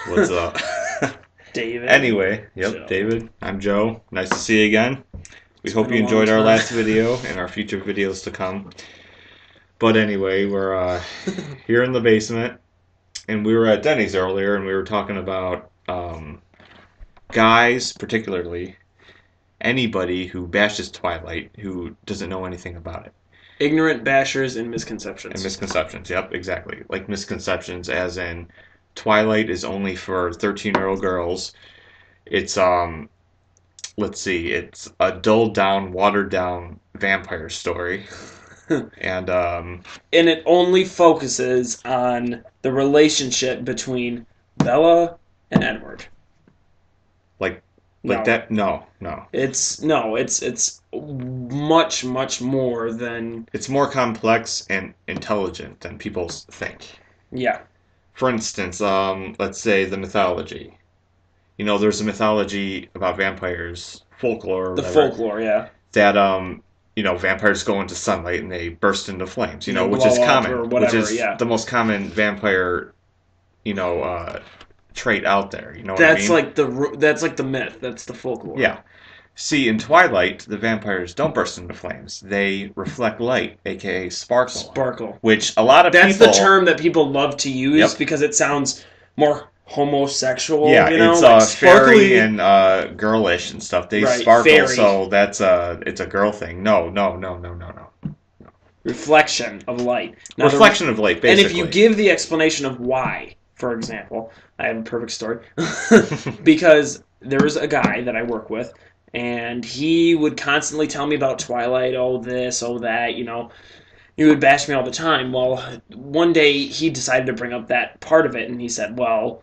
What's up? David. Anyway, yep, Joe. David. I'm Joe. Nice to see you again. We It's hope been you a long enjoyed our time. last video and our future videos to come. But anyway, we're here in the basement, and we were at Denny's earlier, and we were talking about guys, particularly anybody who bashes Twilight who doesn't know anything about it. Ignorant bashers and misconceptions. And misconceptions, yep, exactly. Like misconceptions as in Twilight is only for 13-year-old girls. It's let's see, it's a dulled down, watered down vampire story. And And it only focuses on the relationship between Bella and Edward. like No. that no. It's much more than It's more complex and intelligent than people think. yeah. For instance, let's say the mythology. You know, there's a mythology about vampires, folklore, or The whatever, folklore, yeah. that vampires go into sunlight and they burst into flames, They which blow is up common, or whatever, which is yeah. the most common vampire, trait out there. You know what That's I mean? that's like the myth. That's the folklore. Yeah. See, in Twilight, the vampires don't burst into flames. They reflect light, aka sparkle. Sparkle. Which a lot of That's people... the term that people love to use Yep. because it sounds more homosexual. Yeah, it's like fairy and girlish and stuff. They Right, sparkle, fairy. so it's a girl thing. No. reflection of light. Now, Reflection of light, and basically. if you give the explanation of why, for example, I have a perfect story. Because there was a guy that I work with, and he would constantly tell me about Twilight, oh this, oh that, He would bash me all the time. Well, one day he decided to bring up that part of it, and he said, well,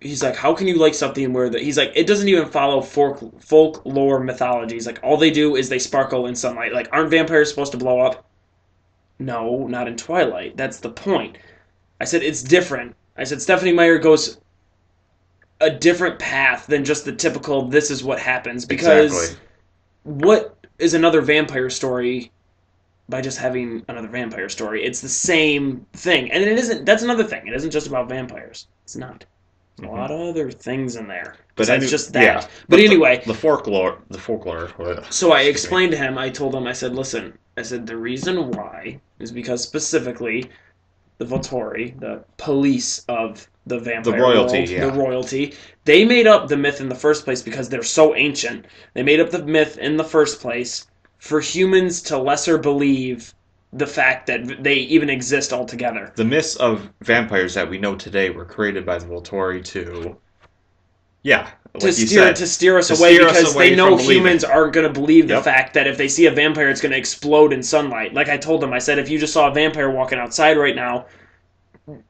he's like, how can you like something where he's like, it doesn't even follow folklore mythology. He's like, all they do is they sparkle in sunlight. Like, aren't vampires supposed to blow up? No, not in Twilight. That's the point. I said, it's different. I said, Stephanie Meyer goes a different path than just the typical this is what happens. Because Exactly. what is another vampire story by just having another vampire story? It's the same thing. And it isn't, that's another thing. It isn't just about vampires. It's not. There's a lot of other things in there. Besides just that. Yeah, but anyway. The folklore. So I explained to him, I told him, I said, listen, the reason why is because specifically the Volturi, the police of the vampire royalty, world, yeah. the royalty, they made up the myth in the first place because they're so ancient. They made up the myth in the first place for humans to lesser believe the fact that they even exist altogether. The myths of vampires that we know today were created by the Volturi to steer us away because they know humans aren't going to believe the fact that if they see a vampire, it's going to explode in sunlight. Like I told them, I said, if you just saw a vampire walking outside right now,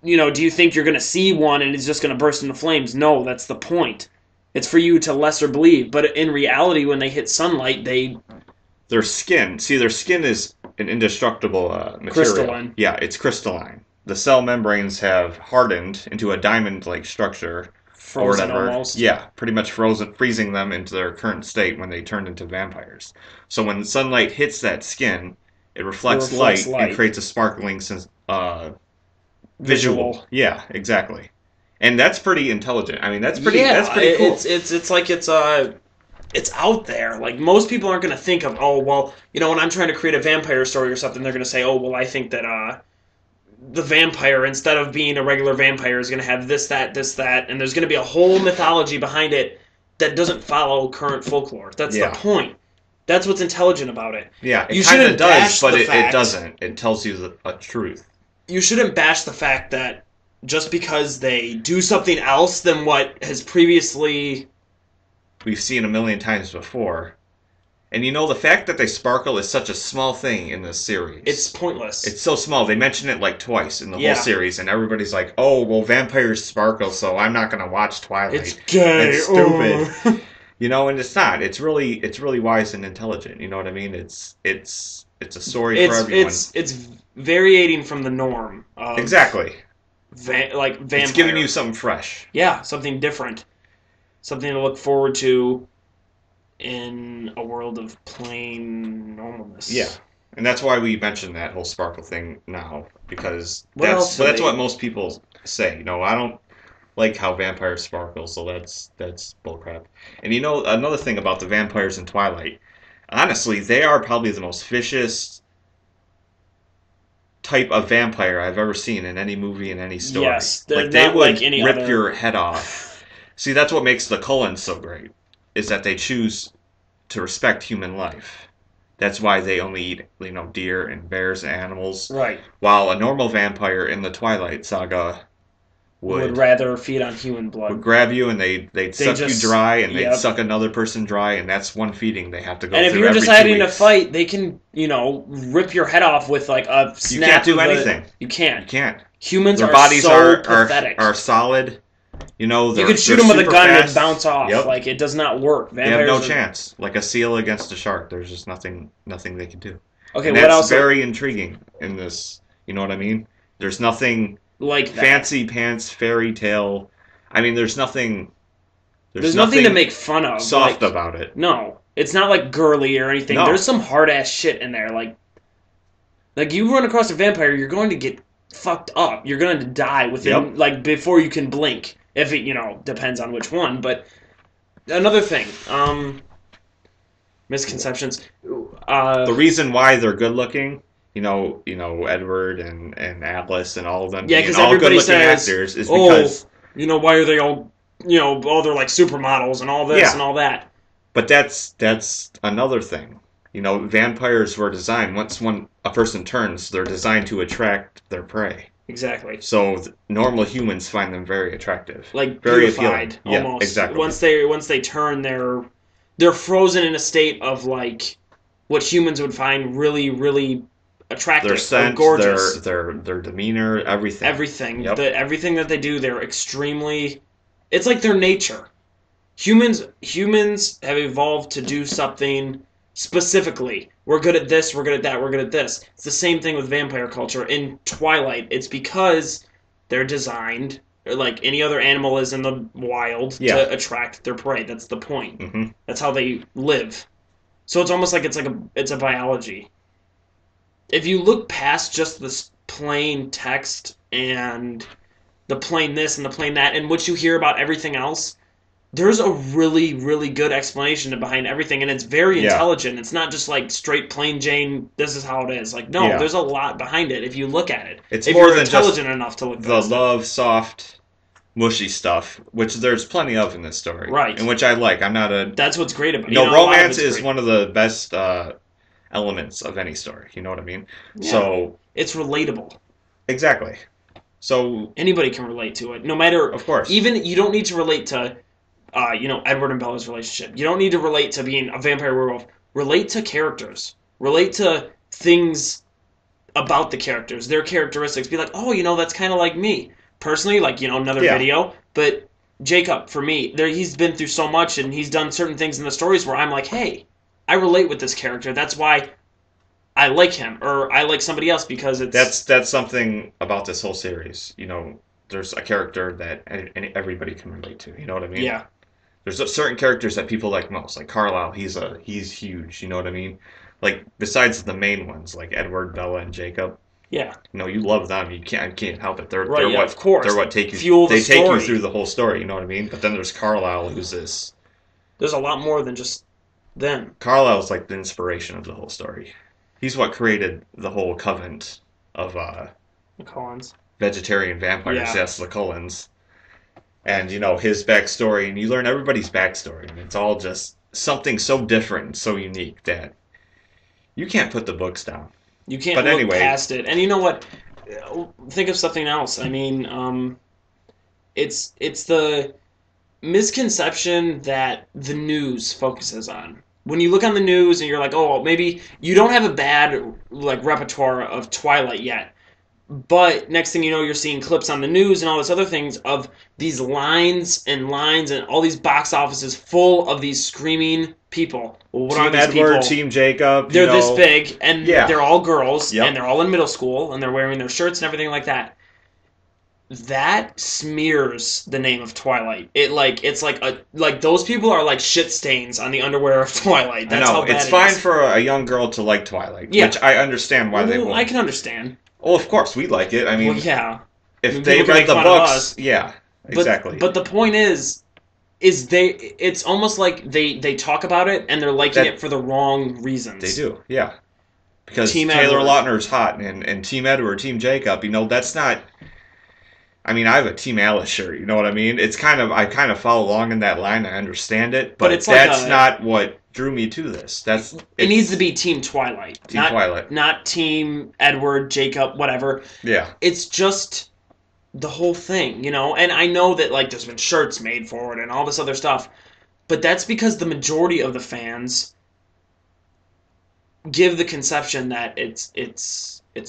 do you think you're going to see one and it's just going to burst into flames? No, that's the point. It's for you to lesser believe. But in reality, when they hit sunlight, their skin is an indestructible material. Crystalline. Yeah, it's crystalline. The cell membranes have hardened into a diamond-like structure. Frozen or whatever. Almost. Yeah, pretty much frozen, freezing them into their current state when they turned into vampires. So when sunlight hits that skin, it reflects light and creates a sparkling visual. Yeah, exactly. And that's pretty intelligent. I mean, that's pretty cool. It's like it's out there. Like, most people aren't going to think of, oh, well, when I'm trying to create a vampire story or something, they're going to say, oh, well, I think that the vampire, instead of being a regular vampire, is going to have this, that, and there's going to be a whole mythology behind it that doesn't follow current folklore. That's the point. That's what's intelligent about it. Yeah, it kind of does, but it doesn't. It tells you a truth. You shouldn't bash the fact that just because they do something else than what has previously... we've seen a million times before. And the fact that they sparkle is such a small thing in this series. It's pointless. It's so small. They mention it like twice in the whole series, and everybody's like, oh, well, vampires sparkle, so I'm not going to watch Twilight. It's gay. It's stupid. And it's not. It's really wise and intelligent. You know what I mean? It's a story for everyone. It's variating from the norm. Exactly. Vampire. It's giving you something fresh. Yeah, something different. Something to look forward to in a world of plain normalness. Yeah. And that's why we mentioned that whole sparkle thing now, because that's what most people say. like how vampires sparkle, so that's bullcrap. And you know another thing about the vampires in Twilight, honestly, they are probably the most vicious type of vampire I've ever seen in any movie in any story. Yes, they're Like they not like would any rip other. your head off. See, that's what makes the Cullens so great, is that they choose to respect human life. That's why they only eat, deer and bears and animals, Right. while a normal vampire in the Twilight saga Would would rather feed on human would blood. grab you and they'd They suck you just, dry and they'd yep. suck another person dry, and that's one feeding they have to And go if through you're every two deciding to weeks. fight, they can, rip your head off with like a You snap can't do of the- anything. You You can't. can't. Humans Their are bodies so are pathetic. are solid. You They're, could shoot they're them with a super gun and fast. it'd bounce off. Yep. Like, it does not work. They have Vampires no are... chance. Like a seal against a shark. There's just nothing they can do. Okay, And what that's else? very intriguing in this. You know what I mean? There's nothing Like that. fancy pants fairy tale. I mean, there's nothing. There's nothing to make fun of. soft like, about it. No. It's not like girly or anything. No. There's some hard ass shit in there. Like you run across a vampire, you're going to get fucked up. You're going to die within before you can blink. If it, depends on which one. But another thing, misconceptions. The reason why they're good looking, Edward and Atlas and all of them, Yeah, being 'cause all everybody good looking says, actors, is because. why are they all, they're like supermodels and all this Yeah. and all that. But that's another thing. Vampires were designed, when a person turns, they're designed to attract their prey. Exactly. So normal humans find them very attractive. Like very beautified, appealing. almost. Yeah, exactly. Once they turn, they're frozen in a state of like what humans would find really, really attractive Their scent, or gorgeous. their demeanor, everything. Everything. Yep. Everything that they do, they're extremely. It's like their nature. Humans have evolved to do something specifically. We're good at this, we're good at that, we're good at this. It's the same thing with vampire culture. In Twilight, it's because they're designed, like any other animal is in the wild, to attract their prey. That's the point. Mm-hmm. That's how they live. So it's almost like it's a biology. If you look past just this plain text and the plain this and the plain that, and what you hear about everything else, there's a really, really good explanation behind everything, and it's very intelligent. It's not just like straight plain Jane, this is how it is. Like, no, there's a lot behind it if you look at it. It's if more you're than intelligent just enough to look the past love, soft, mushy stuff, which there's plenty of in this story. Right. And which I like. I'm not a... That's what's great about it. Romance is one of the best elements of any story. You know what I mean? Yeah. So... It's relatable. Exactly. So... Anybody can relate to it. No matter... Of course. Even, you don't need to relate to... Edward and Bella's relationship. You don't need to relate to being a vampire werewolf. Relate to characters. Relate to things about the characters, their characteristics. Be like, oh, that's kind of like me. Personally, like, another video. But Jacob, for me, he's been through so much, and he's done certain things in the stories where I'm like, hey, I relate with this character. That's why I like him, or I like somebody else, because it's... That's something about this whole series. There's a character that everybody can relate to. You know what I mean? Yeah. There's certain characters that people like most, like Carlisle. He's huge. You know what I mean? Like besides the main ones, like Edward, Bella, and Jacob. Yeah. You love them. You can't help it. They're what, of course. They're what take you. Fuel the they take story. you through the whole story. You know what I mean? But then there's Carlisle, who's this. There's a lot more than just them. Carlisle's like the inspiration of the whole story. He's what created the whole covenant of The Collins. vegetarian vampires. Yeah. Yes, the Cullens. And, his backstory, and you learn everybody's backstory, and it's all just something so different and so unique that you can't put the books down. You can't look past it. And you know what? Think of something else. I mean, it's the misconception that the news focuses on. When you look on the news and you're like, oh, maybe you don't have a bad repertoire of Twilight yet. But next thing you know, you're seeing clips on the news and all this other things of these lines and all these box offices full of these screaming people. Well, what are Team these Edward, people? Team Jacob. They're this big, and they're all girls, Yep. and they're all in middle school, and they're wearing their shirts and everything like that. That smears the name of Twilight. It's like those people are like shit stains on the underwear of Twilight. That's how bad it's it fine is. for a young girl to like Twilight, Yeah. which I understand why they Well, won't. I can understand. Well, of course we like it. I mean, Well, yeah. if I mean, they people can read make the fun of books, us. yeah. exactly. But the point is it's almost like they talk about it and they're liking it That for the wrong they reasons. do, yeah. Because Team Taylor Edward. Lautner's hot, and Team Edward, Team Jacob, that's not. I mean, I have a Team Alice shirt. You know what I mean? It's kind of I kind of follow along in that line. I understand it, But but it's like that's a not what drew me to this. it needs to be Team Twilight, Team Twilight. not Team Edward, Jacob, whatever. Yeah, It's just the whole thing, you know. And I know that like there's been shirts made for it and all this other stuff, but that's because the majority of the fans give the conception that it's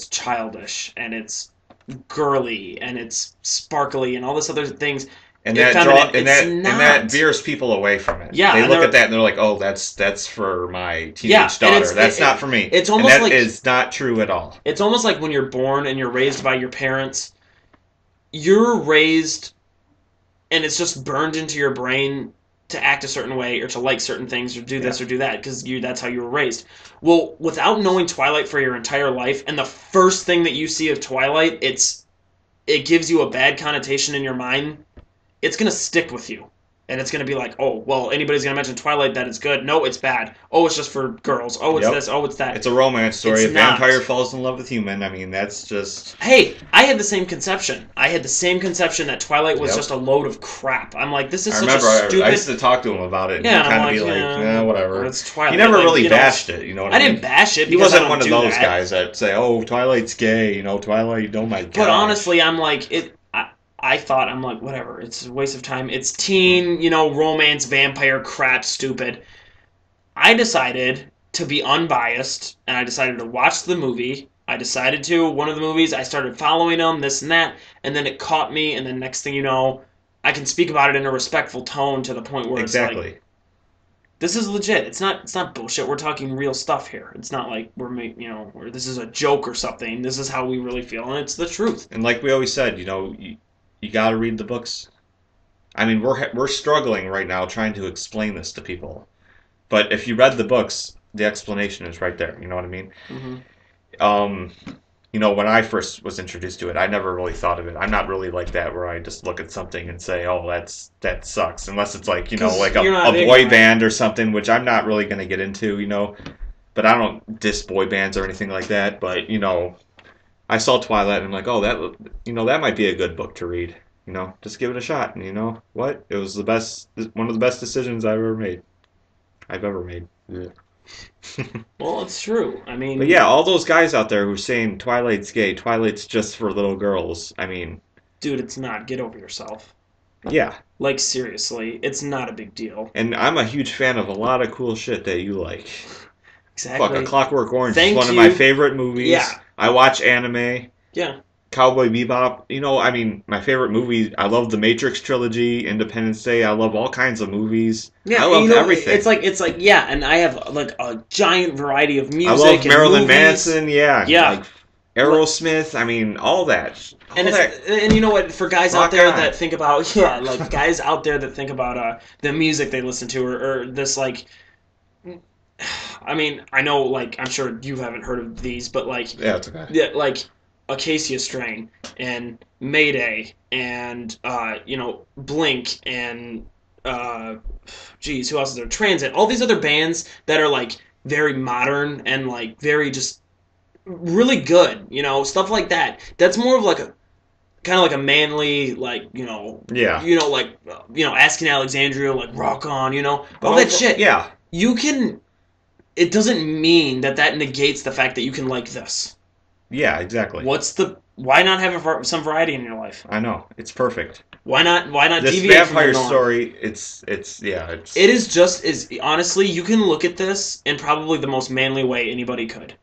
childish and it's girly and it's sparkly and all this other things. and Effeminate. It's and not. that veers people away from it. Yeah, They and look at that and they're like, "Oh, that's for my teenage daughter. That's not for me." It's And almost that like is not true at all. it's almost like when you're born and you're raised by your parents. You're raised, and it's just burned into your brain to act a certain way or to like certain things or do Yeah. this or do that because that's how you were raised. Well, without knowing Twilight for your entire life, and the first thing that you see of Twilight, it gives you a bad connotation in your mind. It's gonna stick with you, and it's gonna be like, oh, well, anybody's gonna mention Twilight that it's good. No, it's bad. Oh, it's just for girls. Oh, it's Yep. this. Oh, it's that. It's a romance story. It's A not. vampire falls in love with human. I mean, that's just. Hey, I had the same conception. I had the same conception that Twilight was Yep. just a load of crap. I'm like, this is I such remember a stupid. I used to talk to him about it, and Yeah, he'd and I'm kind of like, be like, yeah, whatever. it's Twilight. He never Like, really you know, bashed it, you know what I I mean? didn't bash it He because I wasn't don't one of do those that. guys that say, "Oh, Twilight's gay," Twilight, oh my god. But honestly, I'm like, I thought, I'm like, whatever. It's a waste of time. It's teen, romance, vampire crap, stupid. I decided to be unbiased, and I decided to watch the movie. I decided to, one of the movies, I started following them, this and that, and then it caught me, and then next thing you know, I can speak about it in a respectful tone to the point where it's like, Exactly. this is legit. It's not bullshit. We're talking real stuff here. It's not like where this is a joke or something. This is how we really feel, and it's the truth. And like we always said, you got to read the books. I mean, we're struggling right now trying to explain this to people. But if you read the books, the explanation is right there. You know what I mean? Mm-hmm. When I first was introduced to it, I never really thought of it. I'm not really like that where I just look at something and say, "Oh, that sucks," unless it's like like a boy band or something, which I'm not really going to get into. But I don't diss boy bands or anything like that. But I saw Twilight and I'm like, "Oh, that might be a good book to read." Just give it a shot. And what? It was one of the best decisions I've ever made. Yeah. Well, it's true. I mean, But yeah, all those guys out there who are saying Twilight's gay, Twilight's just for little girls. I mean, dude, it's not. Get over yourself. yeah. Like, seriously, it's not a big deal. And I'm a huge fan of a lot of cool shit that you like. Exactly. Fuck, A Clockwork Orange Thank is one of you. my favorite movies. Yeah. I watch anime. Yeah. Cowboy Bebop. I mean, my favorite movies. I love the Matrix trilogy, Independence Day. I love all kinds of movies. Yeah, I love everything. It's like yeah, and I have like a giant variety of music. I love and Marilyn movies. Manson. Yeah. Yeah. Like Aerosmith. I mean, all that. And you know what? For guys out Rock there on. that think about like guys out there that think about the music they listen to or this like. I mean, I know, like, I'm sure you haven't heard of these, but like, Yeah, it's okay. yeah, like Acacia Strain and Mayday and Blink and geez, who else is there? Transit. All these other bands that are like very modern and like very just really good, stuff like that. That's more of like a kind of like a manly, like Yeah. Asking Alexandria, like rock on, all But that shit. Yeah. You can. It doesn't mean that negates the fact that you can like this. Yeah, exactly. Why not have some variety in your life? I know. It's perfect. Why not This deviate from vampire the norm? story, it's It is just honestly, you can look at this in probably the most manly way anybody could.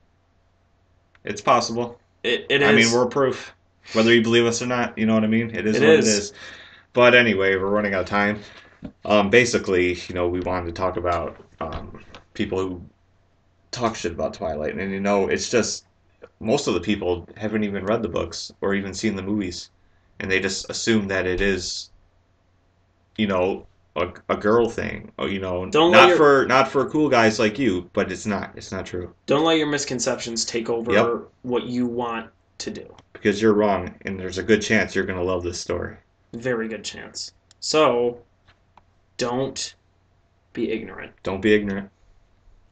it's possible. It is. I mean, we're proof. Whether you believe us or not, you know what I mean? It is It what is. it is. But anyway, we're running out of time. Basically, we wanted to talk about people who talk shit about Twilight. And, it's just most of the people haven't even read the books or even seen the movies. And they just assume that it is, a girl thing. Not for cool guys like you, but it's not. It's not true. Don't let your misconceptions take over Yep. what you want to do. Because you're wrong, and there's a good chance you're going to love this story. Very good chance. So, don't be ignorant. Don't be ignorant.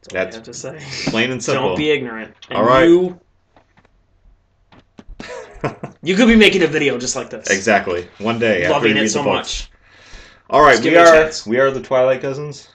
That's all I That's have to say. plain and simple. Don't be ignorant. And All right. You could be making a video just like this. Exactly. One day. Loving after you it read so the book. much. All right. Just give me a chance. We are the Twilight Cousins.